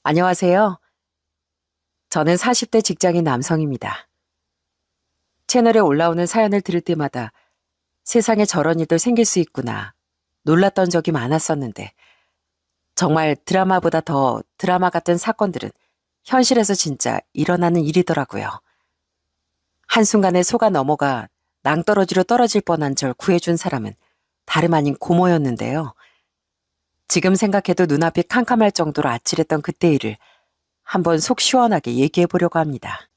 안녕하세요. 저는 40대 직장인 남성입니다. 채널에 올라오는 사연을 들을 때마다 세상에 저런 일도 생길 수 있구나 놀랐던 적이 많았었는데 정말 드라마보다 더 드라마 같은 사건들은 현실에서 진짜 일어나는 일이더라고요. 한순간에 속아 넘어가 낭떠러지로 떨어질 뻔한 절 구해준 사람은 다름 아닌 고모였는데요. 지금 생각해도 눈앞이 캄캄할 정도로 아찔했던 그때 일을 한번 속 시원하게 얘기해 보려고 합니다.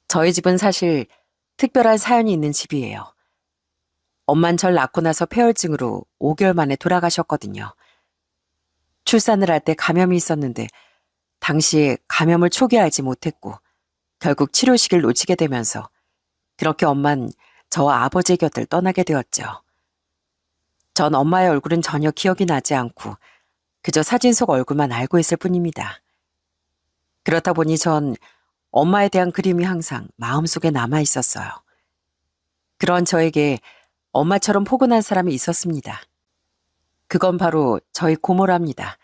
저희 집은 사실 특별한 사연이 있는 집이에요. 엄만 절 낳고 나서 폐혈증으로 5개월 만에 돌아가셨거든요. 출산을 할 때 감염이 있었는데 당시에 감염을 초기에 알지 못했고 결국 치료식을 놓치게 되면서 그렇게 엄만 저와 아버지 곁을 떠나게 되었죠. 전 엄마의 얼굴은 전혀 기억이 나지 않고 그저 사진 속 얼굴만 알고 있을 뿐입니다. 그렇다 보니 전 엄마에 대한 그림이 항상 마음속에 남아 있었어요. 그런 저에게 엄마처럼 포근한 사람이 있었습니다. 그건 바로 저희 고모랍니다.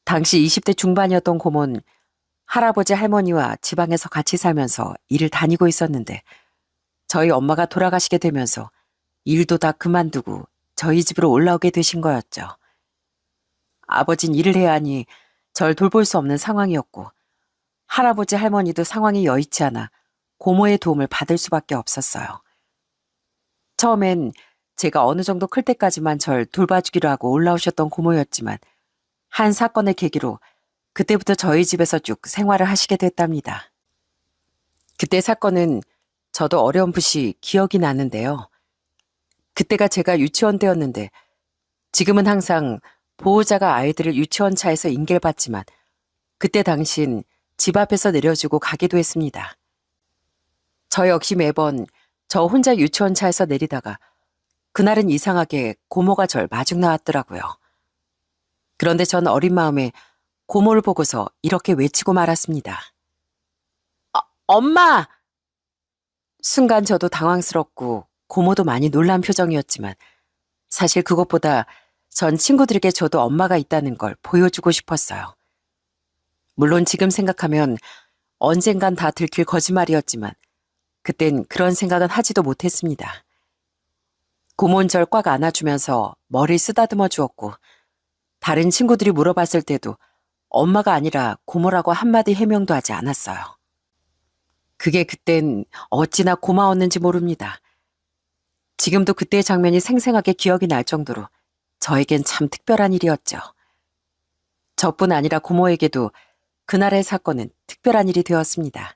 당시 20대 중반이었던 고모는 할아버지 할머니와 지방에서 같이 살면서 일을 다니고 있었는데 저희 엄마가 돌아가시게 되면서 일도 다 그만두고 저희 집으로 올라오게 되신 거였죠. 아버진 일을 해야 하니 절 돌볼 수 없는 상황이었고 할아버지 할머니도 상황이 여의치 않아 고모의 도움을 받을 수밖에 없었어요. 처음엔 제가 어느 정도 클 때까지만 절 돌봐주기로 하고 올라오셨던 고모였지만 한 사건의 계기로 그때부터 저희 집에서 쭉 생활을 하시게 됐답니다. 그때 사건은 저도 어렴풋이 기억이 나는데요. 그때가 제가 유치원 때였는데 지금은 항상 보호자가 아이들을 유치원 차에서 인계받지만 그때 당신 집 앞에서 내려주고 가기도 했습니다. 저 역시 매번 저 혼자 유치원 차에서 내리다가 그날은 이상하게 고모가 절 마중 나왔더라고요. 그런데 전 어린 마음에 고모를 보고서 이렇게 외치고 말았습니다. 엄마! 순간 저도 당황스럽고 고모도 많이 놀란 표정이었지만 사실 그것보다 전 친구들에게 저도 엄마가 있다는 걸 보여주고 싶었어요. 물론 지금 생각하면 언젠간 다 들킬 거짓말이었지만 그땐 그런 생각은 하지도 못했습니다. 고모는 절 꽉 안아주면서 머리를 쓰다듬어 주었고 다른 친구들이 물어봤을 때도 엄마가 아니라 고모라고 한마디 해명도 하지 않았어요. 그게 그땐 어찌나 고마웠는지 모릅니다. 지금도 그때의 장면이 생생하게 기억이 날 정도로 저에겐 참 특별한 일이었죠. 저뿐 아니라 고모에게도 그날의 사건은 특별한 일이 되었습니다.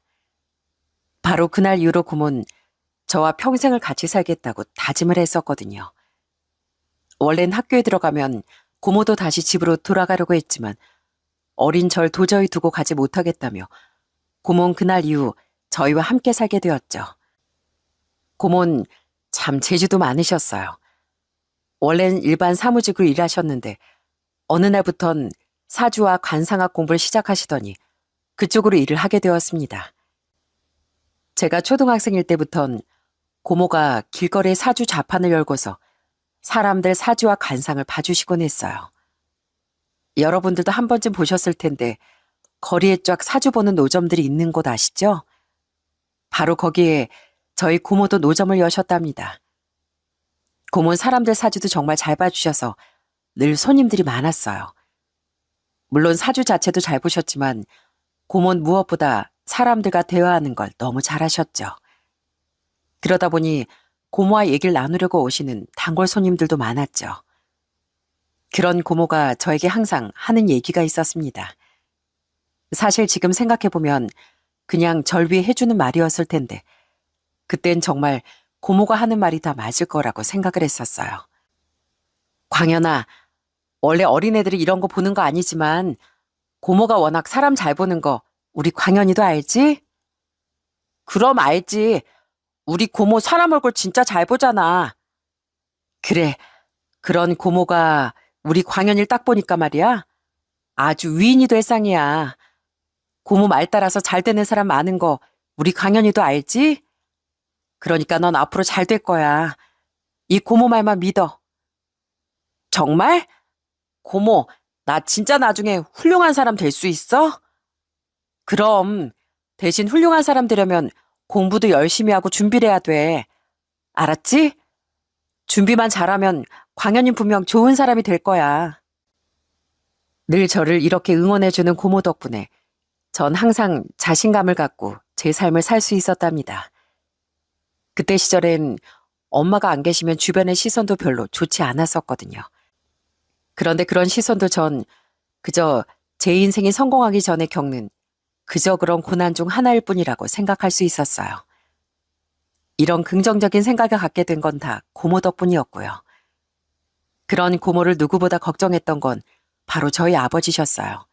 바로 그날 이후로 고모는 저와 평생을 같이 살겠다고 다짐을 했었거든요. 원래는 학교에 들어가면 고모도 다시 집으로 돌아가려고 했지만 어린 절 도저히 두고 가지 못하겠다며 고모는 그날 이후 저희와 함께 살게 되었죠. 고모는 참 재주도 많으셨어요. 원래는 일반 사무직으로 일하셨는데 어느 날부턴 사주와 관상학 공부를 시작하시더니 그쪽으로 일을 하게 되었습니다. 제가 초등학생일 때부턴 고모가 길거리에 사주 자판을 열고서 사람들 사주와 관상을 봐주시곤 했어요. 여러분들도 한 번쯤 보셨을 텐데 거리에 쫙 사주 보는 노점들이 있는 곳 아시죠? 바로 거기에 저희 고모도 노점을 여셨답니다. 고모는 사람들 사주도 정말 잘 봐주셔서 늘 손님들이 많았어요. 물론 사주 자체도 잘 보셨지만 고모는 무엇보다 사람들과 대화하는 걸 너무 잘하셨죠. 그러다 보니 고모와 얘기를 나누려고 오시는 단골 손님들도 많았죠. 그런 고모가 저에게 항상 하는 얘기가 있었습니다. 사실 지금 생각해보면 그냥 절 위해 해주는 말이었을 텐데 그땐 정말 고모가 하는 말이 다 맞을 거라고 생각을 했었어요. 광현아, 원래 어린애들이 이런 거 보는 거 아니지만 고모가 워낙 사람 잘 보는 거 우리 광현이도 알지? 그럼 알지. 우리 고모 사람 얼굴 진짜 잘 보잖아. 그래, 그런 고모가 우리 광현이를 딱 보니까 말이야. 아주 위인이 될 상이야. 고모 말 따라서 잘 되는 사람 많은 거 우리 광현이도 알지? 그러니까 넌 앞으로 잘 될 거야. 이 고모 말만 믿어. 정말? 고모, 나 진짜 나중에 훌륭한 사람 될 수 있어? 그럼 대신 훌륭한 사람 되려면 공부도 열심히 하고 준비를 해야 돼. 알았지? 준비만 잘하면 광현이 분명 좋은 사람이 될 거야. 늘 저를 이렇게 응원해주는 고모 덕분에 전 항상 자신감을 갖고 제 삶을 살 수 있었답니다. 그때 시절엔 엄마가 안 계시면 주변의 시선도 별로 좋지 않았었거든요. 그런데 그런 시선도 전 그저 제 인생이 성공하기 전에 겪는 그저 그런 고난 중 하나일 뿐이라고 생각할 수 있었어요. 이런 긍정적인 생각을 갖게 된 건 다 고모 덕분이었고요. 그런 고모를 누구보다 걱정했던 건 바로 저희 아버지셨어요.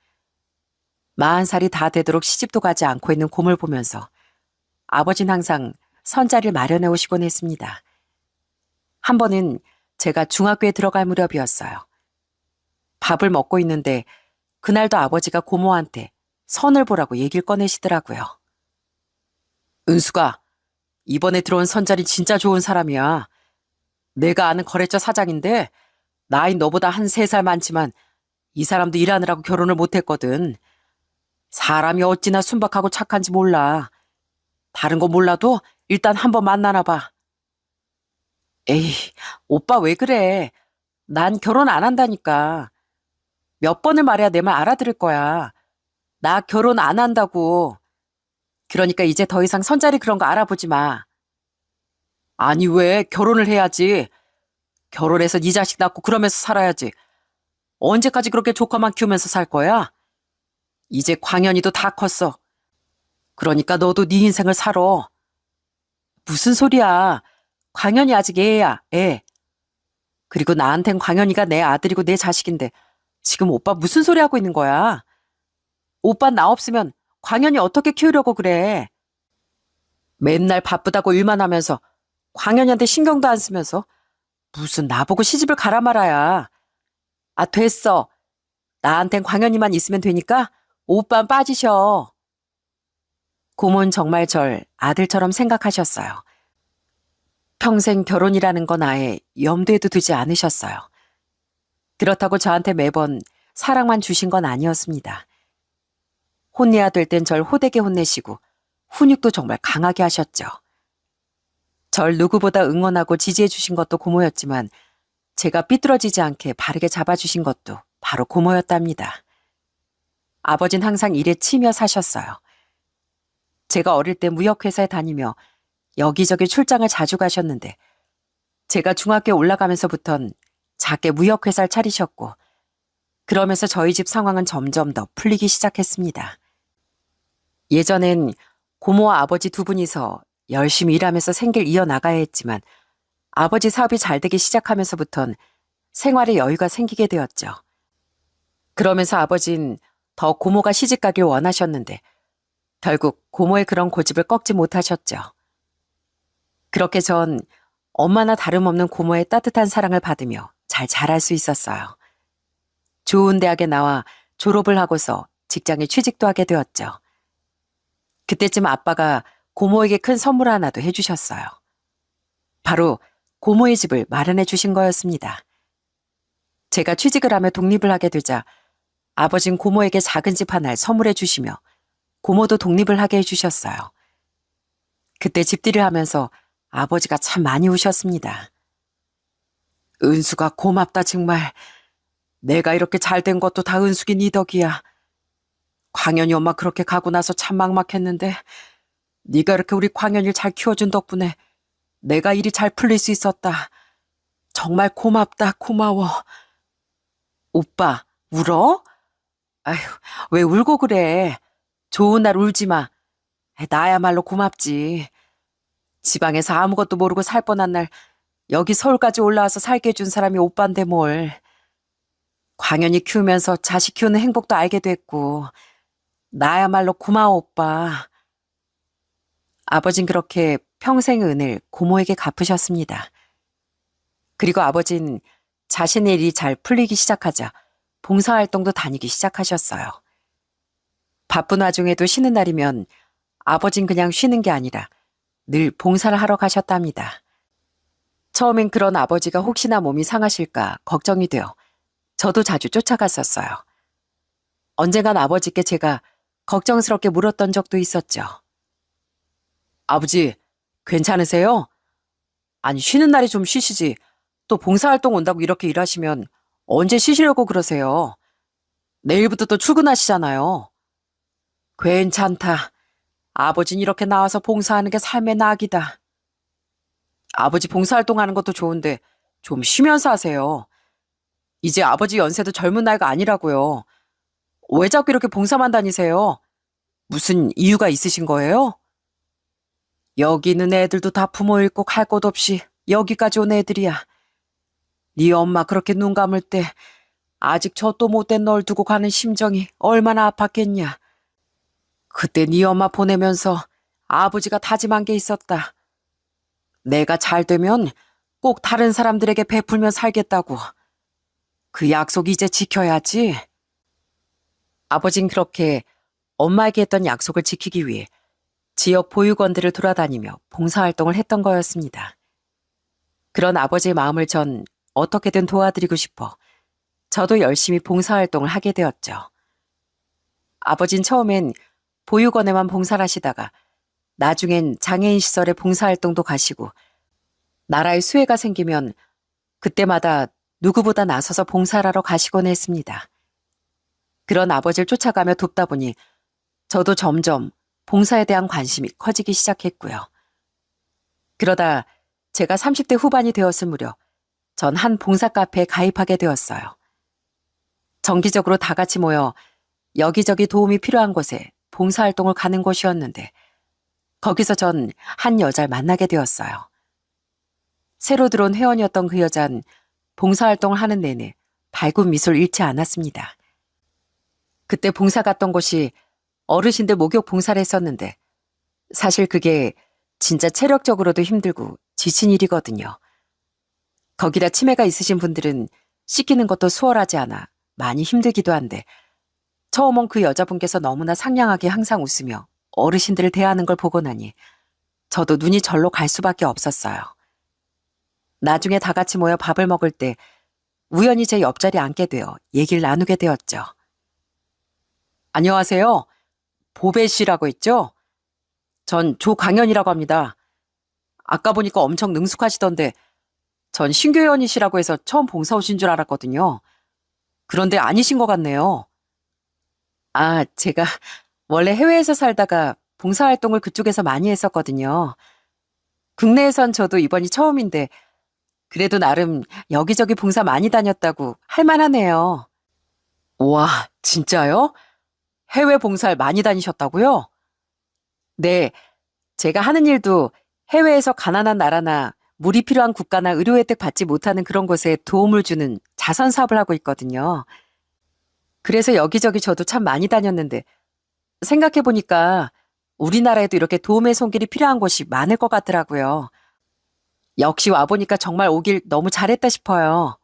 40살이 다 되도록 시집도 가지 않고 있는 고모를 보면서 아버지는 항상 선자리를 마련해 오시곤 했습니다. 한 번은 제가 중학교에 들어갈 무렵이었어요. 밥을 먹고 있는데 그날도 아버지가 고모한테 선을 보라고 얘기를 꺼내시더라고요. 은수가 이번에 들어온 선자리 진짜 좋은 사람이야. 내가 아는 거래처 사장인데 나이 너보다 한 3살 많지만 이 사람도 일하느라고 결혼을 못했거든. 사람이 어찌나 순박하고 착한지 몰라. 다른 거 몰라도 일단 한번 만나나 봐. 에이, 오빠 왜 그래? 난 결혼 안 한다니까. 몇 번을 말해야 내 말 알아들을 거야. 나 결혼 안 한다고. 그러니까 이제 더 이상 선자리 그런 거 알아보지 마. 아니 왜 결혼을 해야지. 결혼해서 네 자식 낳고 그러면서 살아야지. 언제까지 그렇게 조카만 키우면서 살 거야? 이제 광현이도 다 컸어. 그러니까 너도 네 인생을 살아. 무슨 소리야. 광현이 아직 애야, 애. 그리고 나한텐 광현이가 내 아들이고 내 자식인데 지금 오빠 무슨 소리 하고 있는 거야? 오빠 나 없으면 광현이 어떻게 키우려고 그래? 맨날 바쁘다고 일만 하면서 광현이한테 신경도 안 쓰면서 무슨 나보고 시집을 가라 말아야. 아, 됐어. 나한텐 광현이만 있으면 되니까 오빠는 빠지셔. 고모는 정말 절 아들처럼 생각하셨어요. 평생 결혼이라는 건 아예 염두에도 두지 않으셨어요. 그렇다고 저한테 매번 사랑만 주신 건 아니었습니다. 혼내야 될 땐 절 호되게 혼내시고 훈육도 정말 강하게 하셨죠. 절 누구보다 응원하고 지지해 주신 것도 고모였지만 제가 삐뚤어지지 않게 바르게 잡아주신 것도 바로 고모였답니다. 아버진 항상 일에 치며 사셨어요. 제가 어릴 때 무역회사에 다니며 여기저기 출장을 자주 가셨는데 제가 중학교에 올라가면서부턴 작게 무역회사를 차리셨고 그러면서 저희 집 상황은 점점 더 풀리기 시작했습니다. 예전엔 고모와 아버지 두 분이서 열심히 일하면서 생계를 이어나가야 했지만 아버지 사업이 잘 되기 시작하면서부턴 생활에 여유가 생기게 되었죠. 그러면서 아버진 더 고모가 시집가길 원하셨는데 결국 고모의 그런 고집을 꺾지 못하셨죠. 그렇게 전 엄마나 다름없는 고모의 따뜻한 사랑을 받으며 잘 자랄 수 있었어요. 좋은 대학에 나와 졸업을 하고서 직장에 취직도 하게 되었죠. 그때쯤 아빠가 고모에게 큰 선물 하나도 해주셨어요. 바로 고모의 집을 마련해 주신 거였습니다. 제가 취직을 하며 독립을 하게 되자 아버진 고모에게 작은 집 하나를 선물해 주시며 고모도 독립을 하게 해주셨어요. 그때 집들이를 하면서 아버지가 참 많이 우셨습니다. 은수가 고맙다 정말. 내가 이렇게 잘된 것도 다 은숙이 네 덕이야. 광현이 엄마 그렇게 가고 나서 참 막막했는데 네가 이렇게 우리 광현이를 잘 키워준 덕분에 내가 일이 잘 풀릴 수 있었다. 정말 고맙다 고마워. 오빠 울어? 아휴 왜 울고 그래. 좋은 날 울지 마. 나야말로 고맙지. 지방에서 아무것도 모르고 살 뻔한 날 여기 서울까지 올라와서 살게 해준 사람이 오빠인데 뭘. 광현이 키우면서 자식 키우는 행복도 알게 됐고 나야말로 고마워 오빠. 아버진 그렇게 평생의 은을 고모에게 갚으셨습니다. 그리고 아버진 자신의 일이 잘 풀리기 시작하자 봉사활동도 다니기 시작하셨어요. 바쁜 와중에도 쉬는 날이면 아버진 그냥 쉬는 게 아니라 늘 봉사를 하러 가셨답니다. 처음엔 그런 아버지가 혹시나 몸이 상하실까 걱정이 되어 저도 자주 쫓아갔었어요. 언젠간 아버지께 제가 걱정스럽게 물었던 적도 있었죠. 아버지, 괜찮으세요? 아니, 쉬는 날이 좀 쉬시지. 또 봉사활동 온다고 이렇게 일하시면 언제 쉬시려고 그러세요? 내일부터 또 출근하시잖아요. 괜찮다. 아버진 이렇게 나와서 봉사하는 게 삶의 낙이다. 아버지 봉사활동하는 것도 좋은데 좀 쉬면서 하세요. 이제 아버지 연세도 젊은 나이가 아니라고요. 왜 자꾸 이렇게 봉사만 다니세요? 무슨 이유가 있으신 거예요? 여기 있는 애들도 다 부모 잃고 갈 곳 없이 여기까지 온 애들이야. 네 엄마 그렇게 눈 감을 때 아직 저 또 못된 널 두고 가는 심정이 얼마나 아팠겠냐. 그때 네 엄마 보내면서 아버지가 다짐한 게 있었다. 내가 잘 되면 꼭 다른 사람들에게 베풀며 살겠다고. 그 약속 이제 지켜야지. 아버진 그렇게 엄마에게 했던 약속을 지키기 위해 지역 보육원들을 돌아다니며 봉사활동을 했던 거였습니다. 그런 아버지의 마음을 전 어떻게든 도와드리고 싶어 저도 열심히 봉사활동을 하게 되었죠. 아버진 처음엔 보육원에만 봉사를 하시다가 나중엔 장애인 시설에 봉사활동도 가시고 나라에 수해가 생기면 그때마다 누구보다 나서서 봉사를 하러 가시곤 했습니다. 그런 아버지를 쫓아가며 돕다 보니 저도 점점 봉사에 대한 관심이 커지기 시작했고요. 그러다 제가 30대 후반이 되었을 무렵 전 한 봉사 카페에 가입하게 되었어요. 정기적으로 다 같이 모여 여기저기 도움이 필요한 곳에 봉사활동을 가는 곳이었는데 거기서 전 한 여자를 만나게 되었어요. 새로 들어온 회원이었던 그 여잔 봉사활동을 하는 내내 밝은 미소를 잃지 않았습니다. 그때 봉사 갔던 곳이 어르신들 목욕 봉사를 했었는데 사실 그게 진짜 체력적으로도 힘들고 지친 일이거든요. 거기다 치매가 있으신 분들은 씻기는 것도 수월하지 않아 많이 힘들기도 한데 처음 온 그 여자분께서 너무나 상냥하게 항상 웃으며 어르신들을 대하는 걸 보고 나니 저도 눈이 절로 갈 수밖에 없었어요. 나중에 다 같이 모여 밥을 먹을 때 우연히 제 옆자리에 앉게 되어 얘기를 나누게 되었죠. 안녕하세요. 보배 씨라고 했죠? 전 조강현이라고 합니다. 아까 보니까 엄청 능숙하시던데 전 신규 회원이시라고 해서 처음 봉사 오신 줄 알았거든요. 그런데 아니신 것 같네요. 아, 제가 원래 해외에서 살다가 봉사활동을 그쪽에서 많이 했었거든요. 국내에선 저도 이번이 처음인데 그래도 나름 여기저기 봉사 많이 다녔다고 할 만하네요. 우와, 진짜요? 해외 봉사를 많이 다니셨다고요? 네, 제가 하는 일도 해외에서 가난한 나라나 물이 필요한 국가나 의료 혜택 받지 못하는 그런 곳에 도움을 주는 자선 사업을 하고 있거든요. 그래서 여기저기 저도 참 많이 다녔는데 생각해보니까 우리나라에도 이렇게 도움의 손길이 필요한 곳이 많을 것 같더라고요. 역시 와보니까 정말 오길 너무 잘했다 싶어요.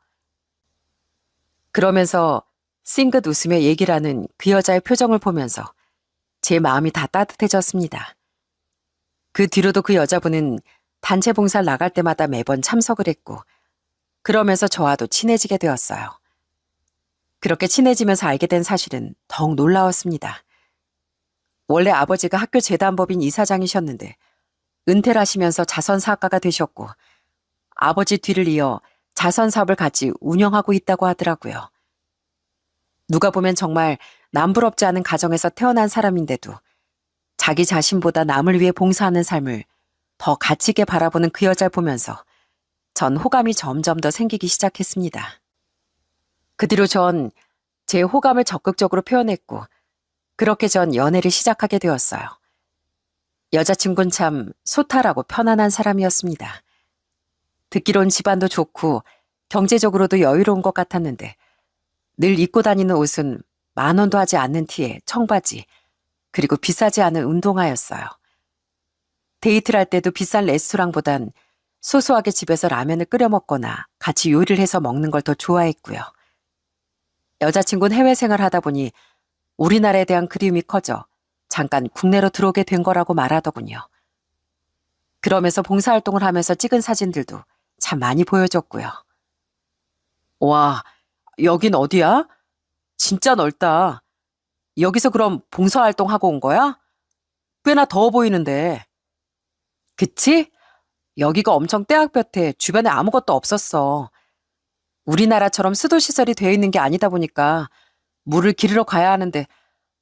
그러면서 싱긋 웃으며 얘기를 하는 그 여자의 표정을 보면서 제 마음이 다 따뜻해졌습니다. 그 뒤로도 그 여자분은 단체 봉사를 나갈 때마다 매번 참석을 했고 그러면서 저와도 친해지게 되었어요. 그렇게 친해지면서 알게 된 사실은 더욱 놀라웠습니다. 원래 아버지가 학교 재단법인 이사장이셨는데 은퇴를 하시면서 자선사업가가 되셨고 아버지 뒤를 이어 자선사업을 같이 운영하고 있다고 하더라고요. 누가 보면 정말 남부럽지 않은 가정에서 태어난 사람인데도 자기 자신보다 남을 위해 봉사하는 삶을 더 가치 있게 바라보는 그 여자를 보면서 전 호감이 점점 더 생기기 시작했습니다. 그 뒤로 전 제 호감을 적극적으로 표현했고 그렇게 전 연애를 시작하게 되었어요. 여자친구는 참 소탈하고 편안한 사람이었습니다. 듣기론 집안도 좋고 경제적으로도 여유로운 것 같았는데 늘 입고 다니는 옷은 10,000원도 하지 않는 티에 청바지 그리고 비싸지 않은 운동화였어요. 데이트를 할 때도 비싼 레스토랑보단 소소하게 집에서 라면을 끓여 먹거나 같이 요리를 해서 먹는 걸 더 좋아했고요. 여자친구는 해외 생활하다 보니 우리나라에 대한 그리움이 커져 잠깐 국내로 들어오게 된 거라고 말하더군요. 그러면서 봉사활동을 하면서 찍은 사진들도 참 많이 보여줬고요. 와, 여긴 어디야? 진짜 넓다. 여기서 그럼 봉사활동하고 온 거야? 꽤나 더워 보이는데. 그치? 여기가 엄청 떼학볕에 주변에 아무것도 없었어. 우리나라처럼 수도시설이 되어 있는 게 아니다 보니까 물을 기르러 가야 하는데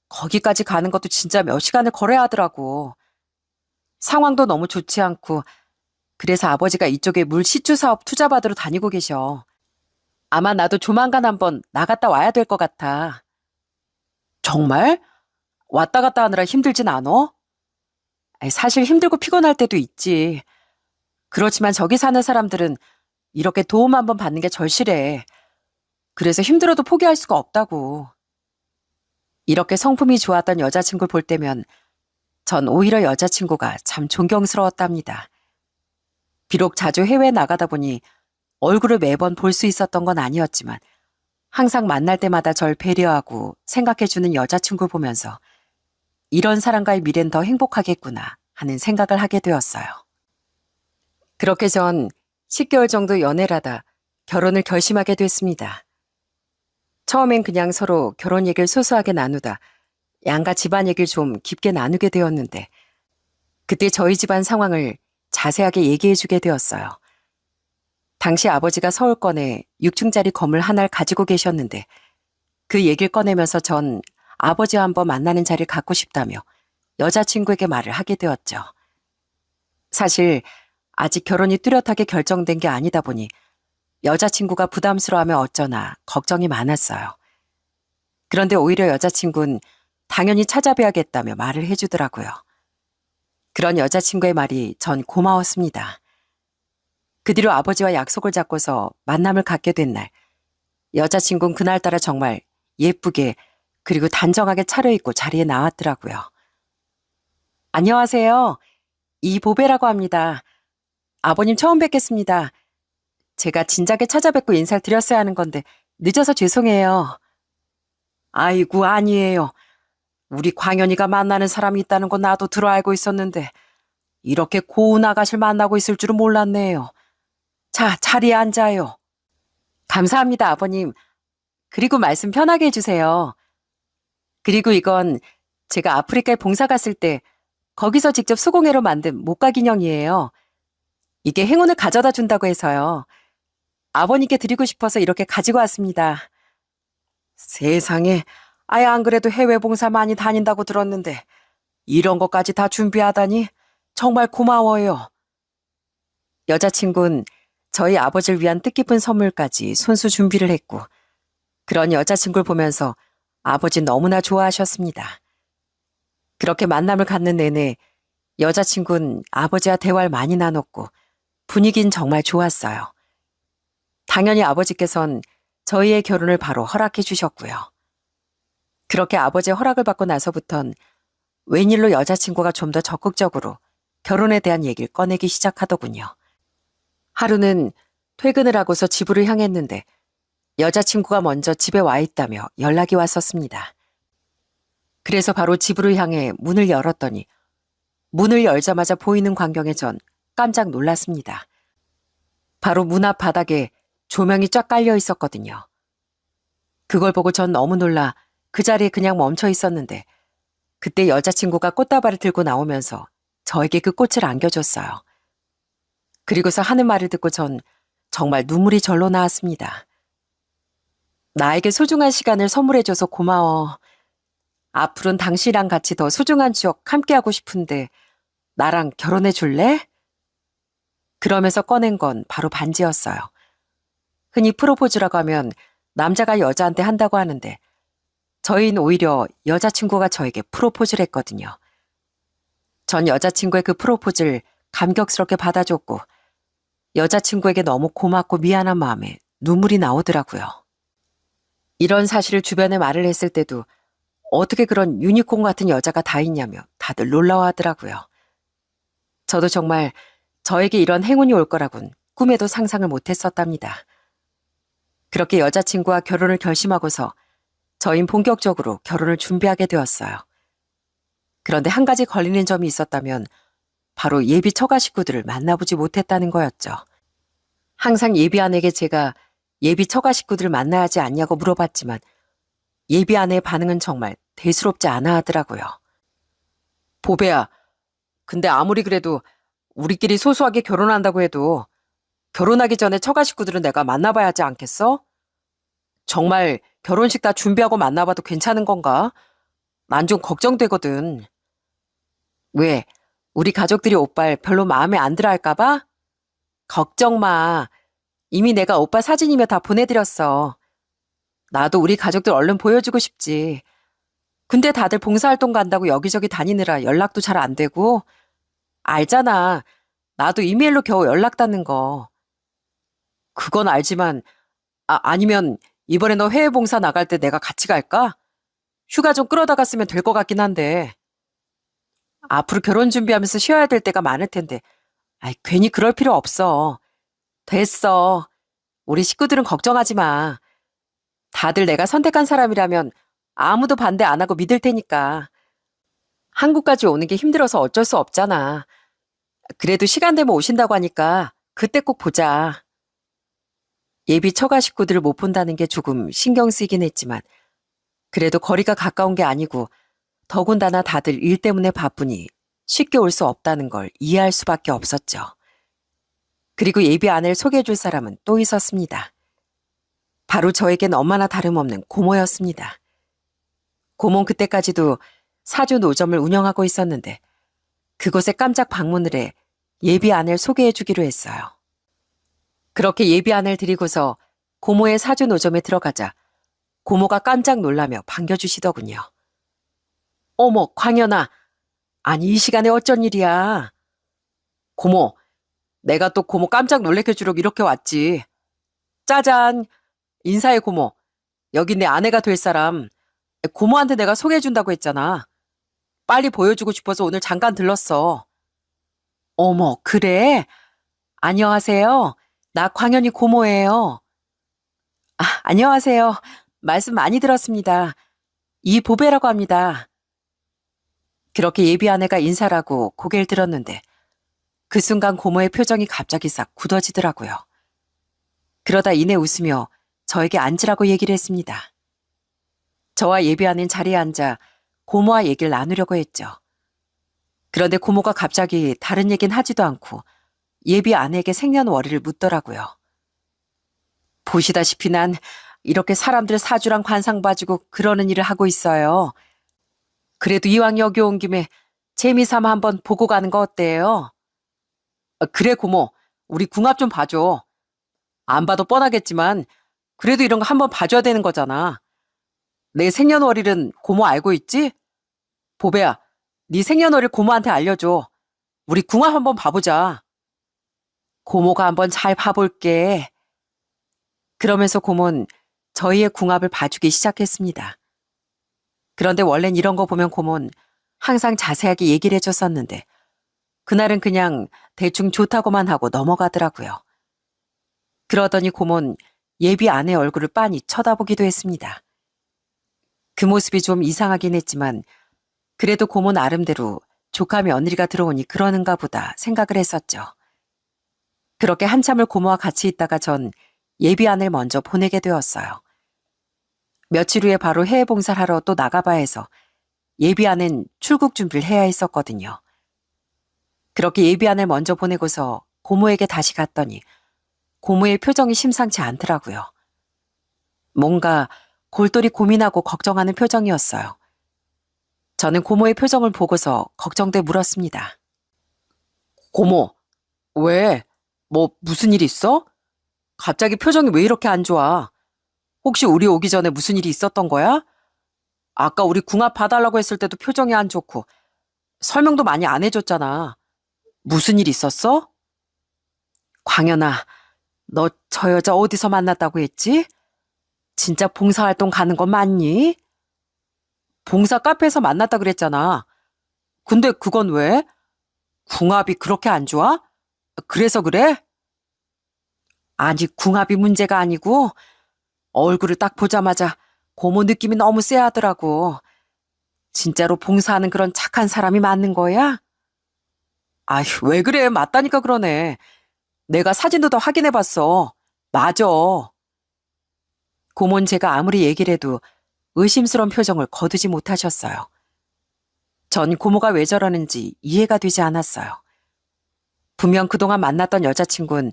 거기까지 가는 것도 진짜 몇 시간을 걸어야 하더라고. 상황도 너무 좋지 않고 그래서 아버지가 이쪽에 물 시추 사업 투자 받으러 다니고 계셔. 아마 나도 조만간 한번 나갔다 와야 될 것 같아. 정말? 왔다 갔다 하느라 힘들진 않어? 아이, 사실 힘들고 피곤할 때도 있지. 그렇지만 저기 사는 사람들은 이렇게 도움 한번 받는 게 절실해. 그래서 힘들어도 포기할 수가 없다고. 이렇게 성품이 좋았던 여자친구를 볼 때면 전 오히려 여자친구가 참 존경스러웠답니다. 비록 자주 해외에 나가다 보니 얼굴을 매번 볼 수 있었던 건 아니었지만 항상 만날 때마다 절 배려하고 생각해주는 여자친구 보면서 이런 사람과의 미래는 더 행복하겠구나 하는 생각을 하게 되었어요. 그렇게 전 10개월 정도 연애를 하다 결혼을 결심하게 됐습니다. 처음엔 그냥 서로 결혼 얘기를 소소하게 나누다 양가 집안 얘기를 좀 깊게 나누게 되었는데 그때 저희 집안 상황을 자세하게 얘기해주게 되었어요. 당시 아버지가 서울권에 6층짜리 건물 하나를 가지고 계셨는데 그 얘기를 꺼내면서 전 아버지와 한번 만나는 자리를 갖고 싶다며 여자친구에게 말을 하게 되었죠. 사실 아직 결혼이 뚜렷하게 결정된 게 아니다 보니 여자친구가 부담스러워하면 어쩌나 걱정이 많았어요. 그런데 오히려 여자친구는 당연히 찾아뵈야겠다며 말을 해주더라고요. 그런 여자친구의 말이 전 고마웠습니다. 그 뒤로 아버지와 약속을 잡고서 만남을 갖게 된 날, 여자친구는 그날따라 정말 예쁘게 그리고 단정하게 차려입고 자리에 나왔더라고요. 안녕하세요. 이보배라고 합니다. 아버님 처음 뵙겠습니다. 제가 진작에 찾아뵙고 인사를 드렸어야 하는 건데 늦어서 죄송해요. 아이고 아니에요. 우리 광현이가 만나는 사람이 있다는 건 나도 들어 알고 있었는데 이렇게 고운 아가씨를 만나고 있을 줄은 몰랐네요. 자, 자리에 앉아요. 감사합니다, 아버님. 그리고 말씀 편하게 해주세요. 그리고 이건 제가 아프리카에 봉사 갔을 때 거기서 직접 수공예로 만든 목각 인형이에요. 이게 행운을 가져다 준다고 해서요. 아버님께 드리고 싶어서 이렇게 가지고 왔습니다. 세상에, 아예 안 그래도 해외 봉사 많이 다닌다고 들었는데 이런 것까지 다 준비하다니 정말 고마워요. 여자친구는 저희 아버지를 위한 뜻깊은 선물까지 손수 준비를 했고 그런 여자친구를 보면서 아버지 너무나 좋아하셨습니다. 그렇게 만남을 갖는 내내 여자친구는 아버지와 대화를 많이 나눴고 분위기는 정말 좋았어요. 당연히 아버지께선 저희의 결혼을 바로 허락해 주셨고요. 그렇게 아버지의 허락을 받고 나서부턴 웬일로 여자친구가 좀 더 적극적으로 결혼에 대한 얘기를 꺼내기 시작하더군요. 하루는 퇴근을 하고서 집으로 향했는데 여자친구가 먼저 집에 와 있다며 연락이 왔었습니다. 그래서 바로 집으로 향해 문을 열었더니 문을 열자마자 보이는 광경에 전 깜짝 놀랐습니다. 바로 문 앞 바닥에 조명이 쫙 깔려 있었거든요. 그걸 보고 전 너무 놀라 그 자리에 그냥 멈춰 있었는데 그때 여자친구가 꽃다발을 들고 나오면서 저에게 그 꽃을 안겨줬어요. 그리고서 하는 말을 듣고 전 정말 눈물이 절로 나왔습니다. 나에게 소중한 시간을 선물해줘서 고마워. 앞으로는 당신이랑 같이 더 소중한 추억 함께하고 싶은데 나랑 결혼해 줄래? 그러면서 꺼낸 건 바로 반지였어요. 흔히 프로포즈라고 하면 남자가 여자한테 한다고 하는데 저희는 오히려 여자친구가 저에게 프로포즈를 했거든요. 전 여자친구의 그 프로포즈를 감격스럽게 받아줬고 여자친구에게 너무 고맙고 미안한 마음에 눈물이 나오더라고요. 이런 사실을 주변에 말을 했을 때도 어떻게 그런 유니콘 같은 여자가 다 있냐며 다들 놀라워하더라고요. 저도 정말 저에게 이런 행운이 올 거라곤 꿈에도 상상을 못했었답니다. 그렇게 여자친구와 결혼을 결심하고서 저희는 본격적으로 결혼을 준비하게 되었어요. 그런데 한 가지 걸리는 점이 있었다면 바로 예비 처가 식구들을 만나보지 못했다는 거였죠. 항상 예비 아내에게 제가 예비 처가 식구들을 만나야 하지 않냐고 물어봤지만 예비 아내의 반응은 정말 대수롭지 않아 하더라고요. 보배야, 근데 아무리 그래도 우리끼리 소소하게 결혼한다고 해도 결혼하기 전에 처가 식구들은 내가 만나봐야 하지 않겠어? 정말 결혼식 다 준비하고 만나봐도 괜찮은 건가? 난 좀 걱정되거든. 왜? 우리 가족들이 오빠를 별로 마음에 안 들어 할까봐? 걱정 마. 이미 내가 오빠 사진이며 다 보내드렸어. 나도 우리 가족들 얼른 보여주고 싶지. 근데 다들 봉사활동 간다고 여기저기 다니느라 연락도 잘 안 되고. 알잖아. 나도 이메일로 겨우 연락 닿는 거. 그건 알지만, 아니면 이번에 너 해외 봉사 나갈 때 내가 같이 갈까? 휴가 좀 끌어다 갔으면 될 것 같긴 한데. 앞으로 결혼 준비하면서 쉬어야 될 때가 많을 텐데. 괜히 그럴 필요 없어. 됐어. 우리 식구들은 걱정하지 마. 다들 내가 선택한 사람이라면 아무도 반대 안 하고 믿을 테니까. 한국까지 오는 게 힘들어서 어쩔 수 없잖아. 그래도 시간 되면 오신다고 하니까 그때 꼭 보자. 예비 처가 식구들을 못 본다는 게 조금 신경 쓰이긴 했지만 그래도 거리가 가까운 게 아니고 더군다나 다들 일 때문에 바쁘니 쉽게 올 수 없다는 걸 이해할 수밖에 없었죠. 그리고 예비 아내를 소개해줄 사람은 또 있었습니다. 바로 저에겐 엄마나 다름없는 고모였습니다. 고모는 그때까지도 사주 노점을 운영하고 있었는데 그곳에 깜짝 방문을 해 예비 아내를 소개해주기로 했어요. 그렇게 예비 아내를 드리고서 고모의 사주 노점에 들어가자 고모가 깜짝 놀라며 반겨주시더군요. 어머, 광현아. 아니, 이 시간에 어쩐 일이야. 고모, 내가 또 고모 깜짝 놀래켜주려고 이렇게 왔지. 짜잔, 인사해 고모. 여기 내 아내가 될 사람. 고모한테 내가 소개해준다고 했잖아. 빨리 보여주고 싶어서 오늘 잠깐 들렀어. 어머, 그래? 안녕하세요. 나 광현이 고모예요. 안녕하세요. 말씀 많이 들었습니다. 이보배라고 합니다. 그렇게 예비 아내가 인사를 하고 고개를 들었는데 그 순간 고모의 표정이 갑자기 싹 굳어지더라고요. 그러다 이내 웃으며 저에게 앉으라고 얘기를 했습니다. 저와 예비 아내는 자리에 앉아 고모와 얘기를 나누려고 했죠. 그런데 고모가 갑자기 다른 얘기는 하지도 않고 예비 아내에게 생년월일을 묻더라고요. 보시다시피 난 이렇게 사람들 사주랑 관상 봐주고 그러는 일을 하고 있어요. 그래도 이왕 여기 온 김에 재미삼아 한번 보고 가는 거 어때요? 그래 고모, 우리 궁합 좀 봐줘. 안 봐도 뻔하겠지만 그래도 이런 거 한번 봐줘야 되는 거잖아. 내 생년월일은 고모 알고 있지? 보배야, 네 생년월일 고모한테 알려줘. 우리 궁합 한번 봐보자. 고모가 한번 잘 봐볼게. 그러면서 고모는 저희의 궁합을 봐주기 시작했습니다. 그런데 원래는 이런 거 보면 고모는 항상 자세하게 얘기를 해줬었는데 그날은 그냥 대충 좋다고만 하고 넘어가더라고요. 그러더니 고모는 예비 아내 얼굴을 빤히 쳐다보기도 했습니다. 그 모습이 좀 이상하긴 했지만 그래도 고모 나름대로 조카 며느리가 들어오니 그러는가 보다 생각을 했었죠. 그렇게 한참을 고모와 같이 있다가 전 예비 아내를 먼저 보내게 되었어요. 며칠 후에 바로 해외 봉사를 하러 또 나가봐야 해서 예비 아내는 출국 준비를 해야 했었거든요. 그렇게 예비 아내를 먼저 보내고서 고모에게 다시 갔더니 고모의 표정이 심상치 않더라고요. 뭔가 골똘히 고민하고 걱정하는 표정이었어요. 저는 고모의 표정을 보고서 걱정돼 물었습니다. 고모, 왜? 무슨 일 있어? 갑자기 표정이 왜 이렇게 안 좋아? 혹시 우리 오기 전에 무슨 일이 있었던 거야? 아까 우리 궁합 봐달라고 했을 때도 표정이 안 좋고 설명도 많이 안 해줬잖아. 무슨 일 있었어? 광현아, 너 저 여자 어디서 만났다고 했지? 진짜 봉사활동 가는 거 맞니? 봉사 카페에서 만났다 그랬잖아. 근데 그건 왜? 궁합이 그렇게 안 좋아? 그래서 그래? 아니, 궁합이 문제가 아니고 얼굴을 딱 보자마자 고모 느낌이 너무 쎄하더라고. 진짜로 봉사하는 그런 착한 사람이 맞는 거야? 아휴, 왜 그래? 맞다니까 그러네. 내가 사진도 더 확인해봤어. 맞아. 고모는 제가 아무리 얘기를 해도 의심스러운 표정을 거두지 못하셨어요. 전 고모가 왜 저러는지 이해가 되지 않았어요. 분명 그동안 만났던 여자친구는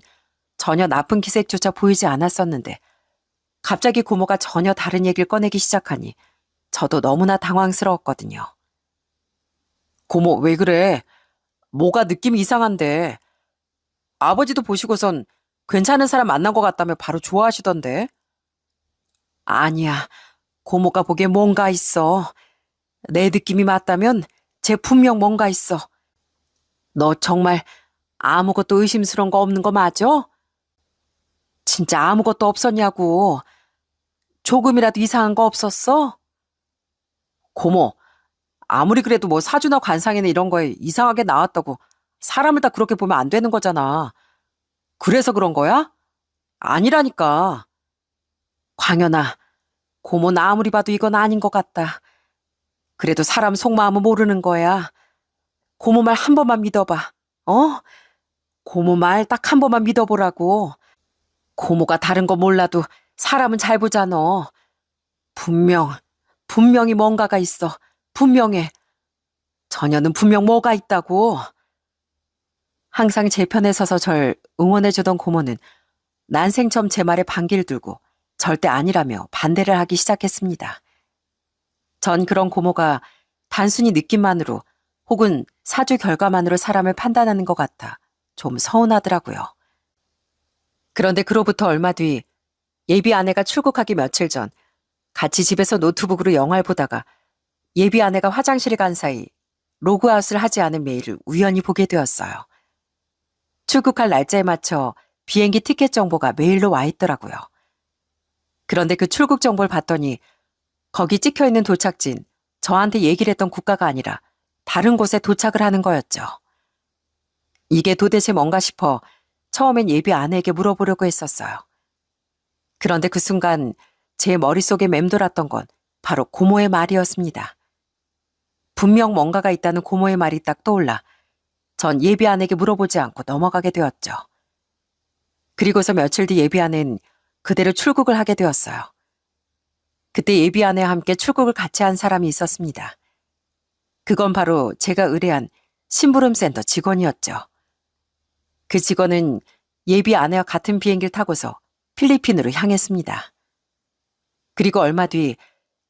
전혀 나쁜 기색조차 보이지 않았었는데 갑자기 고모가 전혀 다른 얘기를 꺼내기 시작하니 저도 너무나 당황스러웠거든요. 고모, 왜 그래? 뭐가 느낌이 이상한데. 아버지도 보시고선 괜찮은 사람 만난 것 같다며 바로 좋아하시던데. 아니야, 고모가 보기에 뭔가 있어. 내 느낌이 맞다면 쟤 분명 뭔가 있어. 너 정말 아무것도 의심스러운 거 없는 거 맞아? 진짜 아무것도 없었냐고. 조금이라도 이상한 거 없었어? 고모, 아무리 그래도 뭐 사주나 관상이나 이런 거에 이상하게 나왔다고 사람을 다 그렇게 보면 안 되는 거잖아. 그래서 그런 거야? 아니라니까. 광연아, 고모는 아무리 봐도 이건 아닌 것 같다. 그래도 사람 속마음은 모르는 거야. 고모 말 한 번만 믿어봐. 어? 고모 말 딱 한 번만 믿어보라고. 고모가 다른 거 몰라도 사람은 잘 보잖아. 분명히 뭔가가 있어. 분명해. 전혀는 분명 뭐가 있다고. 항상 제 편에 서서 절 응원해주던 고모는 난생 처음 제 말에 반기를 들고 절대 아니라며 반대를 하기 시작했습니다. 전 그런 고모가 단순히 느낌만으로 혹은 사주 결과만으로 사람을 판단하는 것 같아 좀 서운하더라고요. 그런데 그로부터 얼마 뒤 예비 아내가 출국하기 며칠 전 같이 집에서 노트북으로 영화를 보다가 예비 아내가 화장실에 간 사이 로그아웃을 하지 않은 메일을 우연히 보게 되었어요. 출국할 날짜에 맞춰 비행기 티켓 정보가 메일로 와 있더라고요. 그런데 그 출국 정보를 봤더니 거기 찍혀있는 도착지는 저한테 얘기를 했던 국가가 아니라 다른 곳에 도착을 하는 거였죠. 이게 도대체 뭔가 싶어 처음엔 예비 아내에게 물어보려고 했었어요. 그런데 그 순간 제 머릿속에 맴돌았던 건 바로 고모의 말이었습니다. 분명 뭔가가 있다는 고모의 말이 딱 떠올라 전 예비 아내에게 물어보지 않고 넘어가게 되었죠. 그리고서 며칠 뒤 예비 아내는 그대로 출국을 하게 되었어요. 그때 예비 아내와 함께 출국을 같이 한 사람이 있었습니다. 그건 바로 제가 의뢰한 심부름센터 직원이었죠. 그 직원은 예비 아내와 같은 비행기를 타고서 필리핀으로 향했습니다. 그리고 얼마 뒤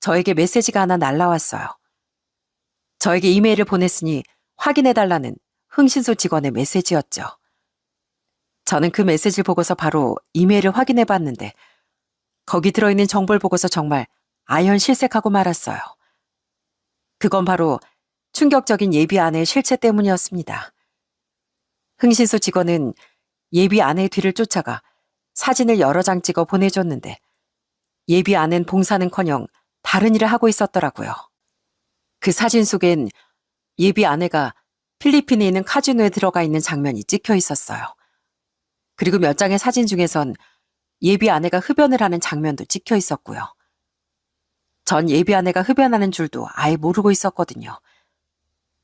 저에게 메시지가 하나 날라왔어요. 저에게 이메일을 보냈으니 확인해달라는 흥신소 직원의 메시지였죠. 저는 그 메시지를 보고서 바로 이메일을 확인해봤는데 거기 들어있는 정보를 보고서 정말 아연실색하고 말았어요. 그건 바로 충격적인 예비 아내의 실체 때문이었습니다. 흥신소 직원은 예비 아내의 뒤를 쫓아가 사진을 여러 장 찍어 보내줬는데 예비 아내는 봉사는커녕 다른 일을 하고 있었더라고요. 그 사진 속엔 예비 아내가 필리핀에 있는 카지노에 들어가 있는 장면이 찍혀 있었어요. 그리고 몇 장의 사진 중에선 예비 아내가 흡연을 하는 장면도 찍혀 있었고요. 전 예비 아내가 흡연하는 줄도 아예 모르고 있었거든요.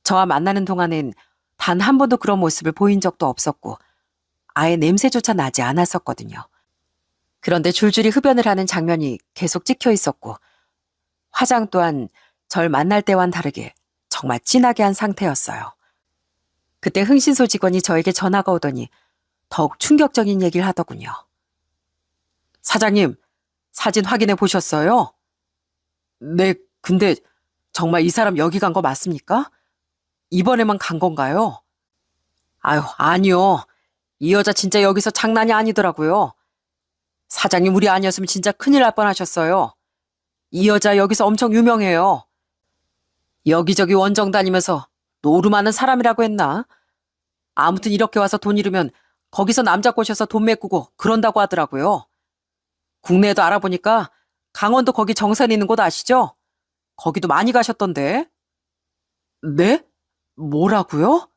저와 만나는 동안엔 단 한 번도 그런 모습을 보인 적도 없었고 아예 냄새조차 나지 않았었거든요. 그런데 줄줄이 흡연을 하는 장면이 계속 찍혀 있었고 화장 또한 절 만날 때와는 다르게 정말 진하게 한 상태였어요. 그때 흥신소 직원이 저에게 전화가 오더니 더욱 충격적인 얘기를 하더군요. 사장님, 사진 확인해 보셨어요? 네, 근데 정말 이 사람 여기 간 거 맞습니까? 이번에만 간 건가요? 아유, 아니요. 이 여자 진짜 여기서 장난이 아니더라고요. 사장님 우리 아니었으면 진짜 큰일 날 뻔하셨어요. 이 여자 여기서 엄청 유명해요. 여기저기 원정 다니면서 노름하는 사람이라고 했나? 아무튼 이렇게 와서 돈 잃으면 거기서 남자 꼬셔서 돈 메꾸고 그런다고 하더라고요. 국내에도 알아보니까 강원도 거기 정선 있는 곳 아시죠? 거기도 많이 가셨던데. 네? 뭐라고요?